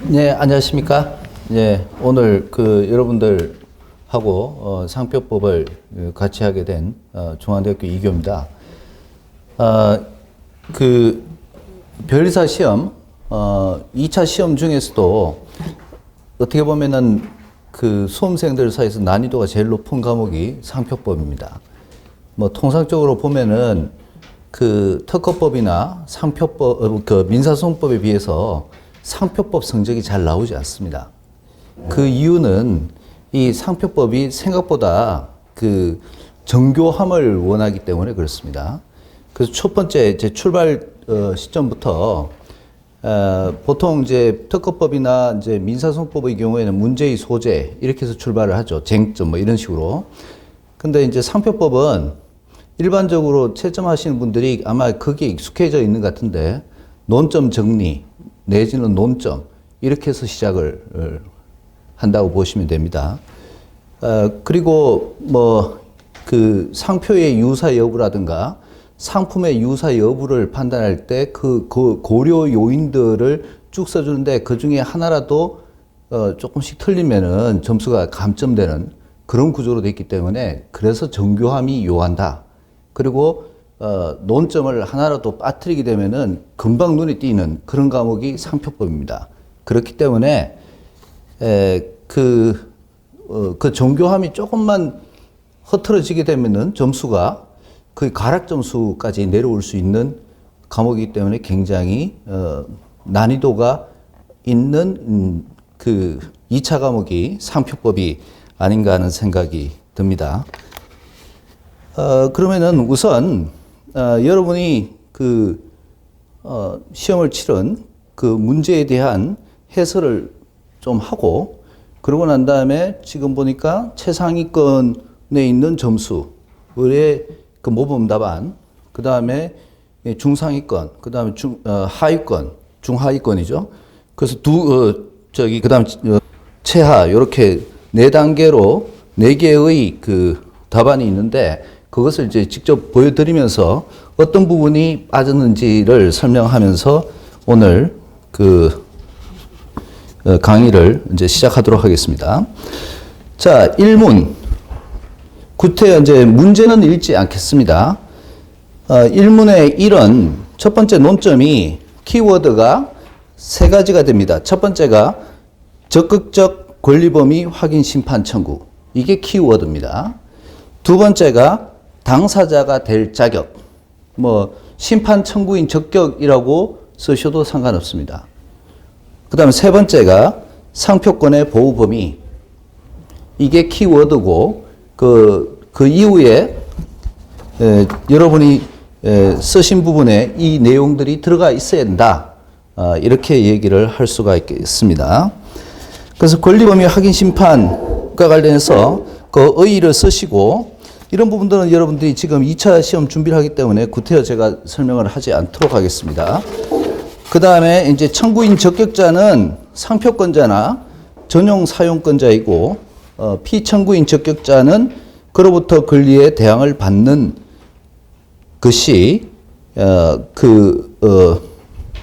네, 안녕하십니까? 네, 오늘 여러분들하고 상표법을 같이 하게 된 중앙대학교 이교입니다. 변리사 시험 2차 시험 중에서도 어떻게 보면은 수험생들 사이에서 난이도가 제일 높은 과목이 상표법입니다. 뭐 통상적으로 보면은 특허법이나 상표법, 민사소송법에 비해서 상표법 성적이 잘 나오지 않습니다. 그 이유는 이 상표법이 생각보다 정교함을 원하기 때문에 그렇습니다. 그래서 첫 번째 출발 시점부터 보통 특허법이나 민사소송법의 경우에는 문제의 소재 이렇게 해서 출발을 하죠. 쟁점 뭐 이런 식으로. 근데 상표법은 일반적으로 채점하시는 분들이 아마 거기에 익숙해져 있는 것 같은데 논점 정리 내지는 논점 이렇게 해서 시작을 한다고 보시면 됩니다. 그리고 상표의 유사 여부라든가 상품의 유사 여부를 판단할 때 고려 요인들을 쭉 써주는데 그 중에 하나라도 조금씩 틀리면은 점수가 감점되는 그런 구조로 되어 있기 때문에 그래서 정교함이 요한다. 그리고 논점을 하나라도 빠뜨리게 되면은 금방 눈에 띄는 그런 과목이 상표법입니다. 그렇기 때문에 그 정교함이 조금만 흐트러지게 되면은 점수가 거의 가락 점수까지 내려올 수 있는 과목이기 때문에 굉장히 난이도가 있는 2차 과목이 상표법이 아닌가 하는 생각이 듭니다. 그러면은 우선 여러분이 시험을 치른 문제에 대한 해설을 좀 하고 그러고 난 다음에 지금 보니까 최상위권에 있는 점수의 모범 답안, 그 다음에 중상위권, 그 다음에 하위권, 중하위권이죠. 그래서 그 다음 최하, 이렇게 4단계로 4개의 답안이 있는데 그것을 직접 보여드리면서 어떤 부분이 빠졌는지를 설명하면서 오늘 강의를 시작하도록 하겠습니다. 자, 1문. 구태 문제는 읽지 않겠습니다. 1문의 1은 첫 번째 논점이 키워드가 3가지가 됩니다. 첫 번째가 적극적 권리범위 확인 심판 청구. 이게 키워드입니다. 두 번째가 당사자가 될 자격. 심판 청구인 적격이라고 쓰셔도 상관없습니다. 그 다음에 세 번째가 상표권의 보호 범위. 이게 키워드고, 그 이후에, 여러분이 쓰신 부분에 이 내용들이 들어가 있어야 된다. 이렇게 얘기를 할 수가 있겠습니다. 그래서 권리범위 확인 심판과 관련해서 의의를 쓰시고, 이런 부분들은 여러분들이 지금 2차 시험 준비를 하기 때문에 구태여 제가 설명을 하지 않도록 하겠습니다. 그 다음에 청구인 적격자는 상표권자나 전용 사용권자이고, 피청구인 적격자는 그로부터 권리에 대항을 받는 것이,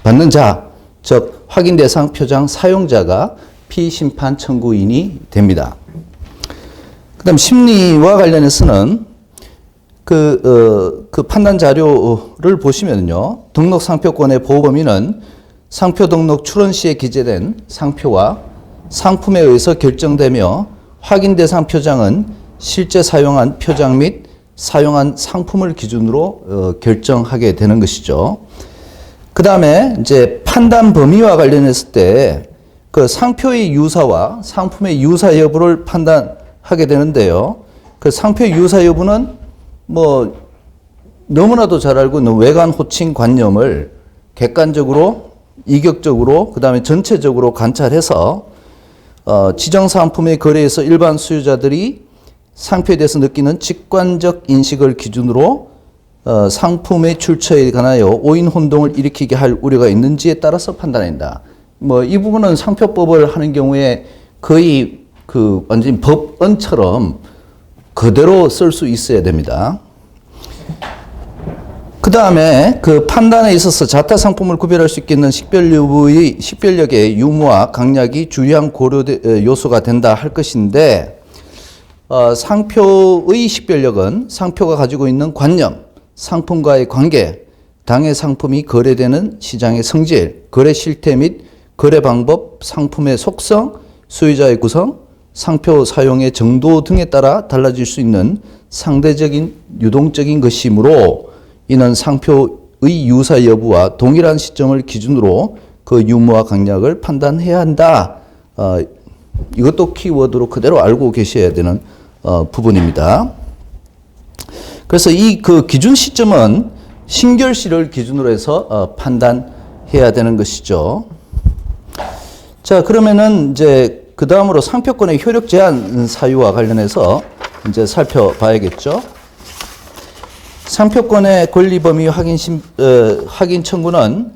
받는 자, 즉, 확인 대상 표장 사용자가 피심판 청구인이 됩니다. 그 다음 심리와 관련해서는 판단 자료를 보시면요. 등록 상표권의 보호 범위는 상표 등록 출원 시에 기재된 상표와 상품에 의해서 결정되며 확인 대상 표장은 실제 사용한 표장 및 사용한 상품을 기준으로 결정하게 되는 것이죠. 그 다음에 판단 범위와 관련했을 때 상표의 유사와 상품의 유사 여부를 판단하게 되는데요. 상표의 유사 여부는 너무나도 잘 알고 있는 외관 호칭 관념을 객관적으로, 이격적으로, 그 다음에 전체적으로 관찰해서 지정 상품의 거래에서 일반 수요자들이 상표에 대해서 느끼는 직관적 인식을 기준으로 상품의 출처에 관하여 오인 혼동을 일으키게 할 우려가 있는지에 따라서 판단한다. 이 부분은 상표법을 하는 경우에 거의 완전히 법언처럼 그대로 쓸 수 있어야 됩니다. 그 다음에 그 판단에 있어서 자타 상품을 구별할 수 있겠는 식별력의 유무와 강약이 주요한 고려 요소가 된다 할 것인데, 상표의 식별력은 상표가 가지고 있는 관념, 상품과의 관계, 당해 상품이 거래되는 시장의 성질, 거래 실태 및 거래 방법, 상품의 속성, 소유자의 구성, 상표 사용의 정도 등에 따라 달라질 수 있는 상대적인 유동적인 것이므로, 이는 상표의 유사 여부와 동일한 시점을 기준으로 그 유무와 강약을 판단해야 한다. 이것도 키워드로 그대로 알고 계셔야 되는 부분입니다. 그래서 이 그 기준 시점은 신결시를 기준으로 해서 판단해야 되는 것이죠. 자, 그러면은 이제 그 다음으로 상표권의 효력 제한 사유와 관련해서 이제 살펴봐야겠죠. 상표권의 권리 범위 확인 청구는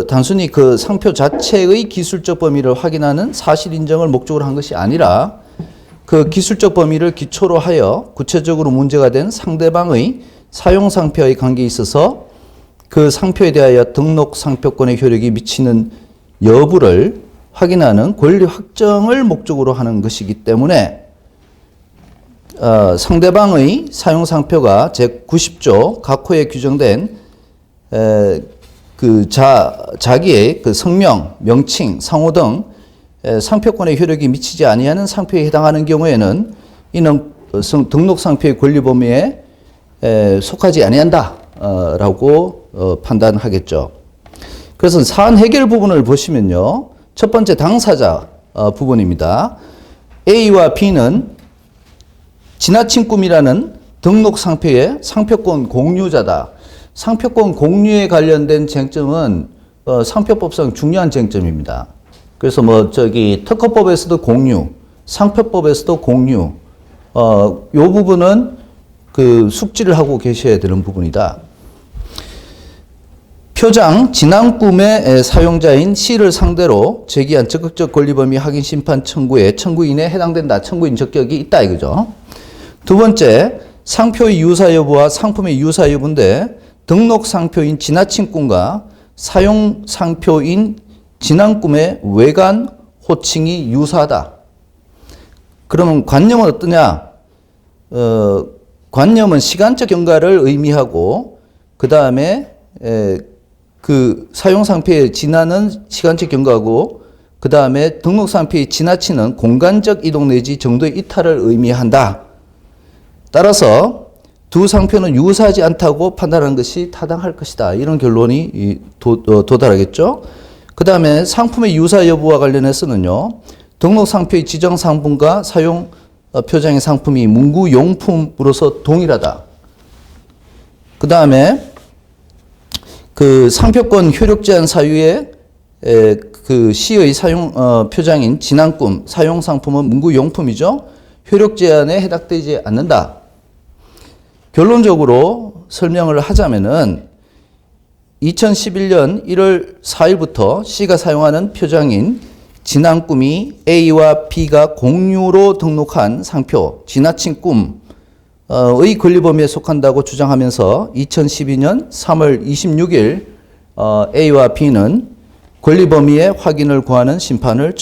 단순히 그 상표 자체의 기술적 범위를 확인하는 사실 인정을 목적으로 한 것이 아니라, 그 기술적 범위를 기초로 하여 구체적으로 문제가 된 상대방의 사용 상표의 관계에 있어서 그 상표에 대하여 등록 상표권의 효력이 미치는 여부를 확인하는 권리 확정을 목적으로 하는 것이기 때문에, 상대방의 사용 상표가 제90조 각호에 규정된 자기의 그 성명, 명칭, 상호 등 상표권의 효력이 미치지 아니하는 상표에 해당하는 경우에는 이는 등록 상표의 권리 범위에 속하지 아니한다라고 판단하겠죠. 그래서 사안 해결 부분을 보시면요, 첫 번째 당사자 부분입니다. A와 B는 지나친 꿈이라는 등록 상표의 상표권 공유자다. 상표권 공유에 관련된 쟁점은 상표법상 중요한 쟁점입니다. 그래서 특허법에서도 공유, 상표법에서도 공유, 요 부분은 그 숙지를 하고 계셔야 되는 부분이다. 표장 지난 꿈의 사용자인 C를 상대로 제기한 적극적 권리범위 확인 심판 청구에 청구인에 해당된다. 청구인 적격이 있다 이거죠. 두 번째, 상표의 유사 여부와 상품의 유사 여부인데, 등록 상표인 지나친 꿈과 사용 상표인 지난 꿈의 외관 호칭이 유사하다. 그러면 관념은 어떠냐? 관념은 시간적 경과를 의미하고, 그 다음에 그 사용 상표의 지나는 시간적 경과고, 그 다음에 등록 상표의 지나치는 공간적 이동 내지 정도의 이탈을 의미한다. 따라서 두 상표는 유사하지 않다고 판단하는 것이 타당할 것이다. 이런 결론이 도달하겠죠. 그 다음에 상품의 유사 여부와 관련해서는요, 등록 상표의 지정 상품과 사용 표장의 상품이 문구용품으로서 동일하다. 그 다음에 그 상표권 효력 제한 사유에 그 C의 사용 표장인 지난 꿈 사용 상품은 문구용품이죠. 효력 제한에 해당되지 않는다. 결론적으로 설명을 하자면은 2011년 1월 4일부터 C가 사용하는 표장인 지난 꿈이 A와 B가 공유로 등록한 상표 지나친 꿈의 권리 범위에 속한다고 주장하면서 2012년 3월 26일 A와 B는 권리 범위의 확인을 구하는 심판을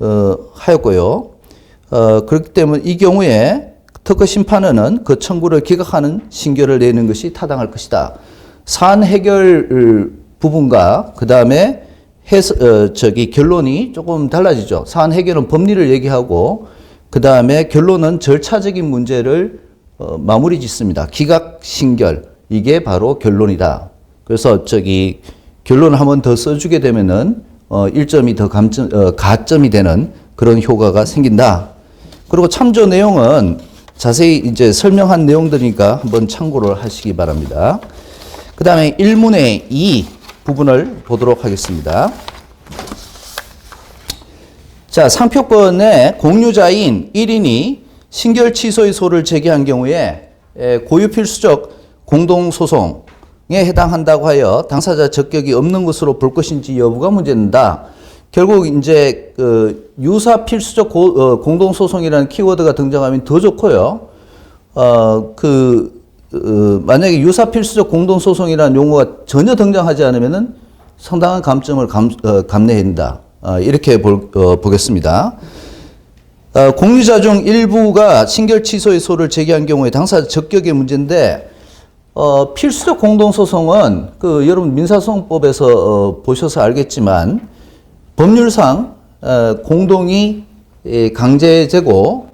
청구하였고요. 그렇기 때문에 이 경우에 특허 심판원은 그 청구를 기각하는 신결을 내는 것이 타당할 것이다. 사안 해결 부분과 그 다음에 결론이 조금 달라지죠. 사안 해결은 법리를 얘기하고, 그 다음에 결론은 절차적인 문제를 마무리 짓습니다. 기각 신결, 이게 바로 결론이다. 그래서 결론을 한 번 더 써주게 되면은 1점이 더 가점이 되는 그런 효과가 생긴다. 그리고 참조 내용은 자세히 이제 설명한 내용들이니까 한번 참고를 하시기 바랍니다. 그 다음에 1문의 2 부분을 보도록 하겠습니다. 자, 상표권의 공유자인 1인이 신결 취소의 소를 제기한 경우에 고유 필수적 공동소송에 해당한다고 하여 당사자 적격이 없는 것으로 볼 것인지 여부가 문제된다. 결국 이제 유사 필수적 공동소송이라는 키워드가 등장하면 더 좋고요. 만약에 유사필수적 공동소송이라는 용어가 전혀 등장하지 않으면은 상당한 감점을 감내해야 된다. 이렇게 보겠습니다. 공유자 중 일부가 신결 취소의 소를 제기한 경우에 당사자 적격의 문제인데, 필수적 공동소송은 여러분 민사소송법에서 보셔서 알겠지만 법률상 공동이 강제제고,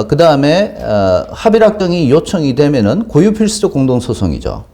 그 다음에 합의락 등이 요청이 되면은 고유필수적 공동소송이죠.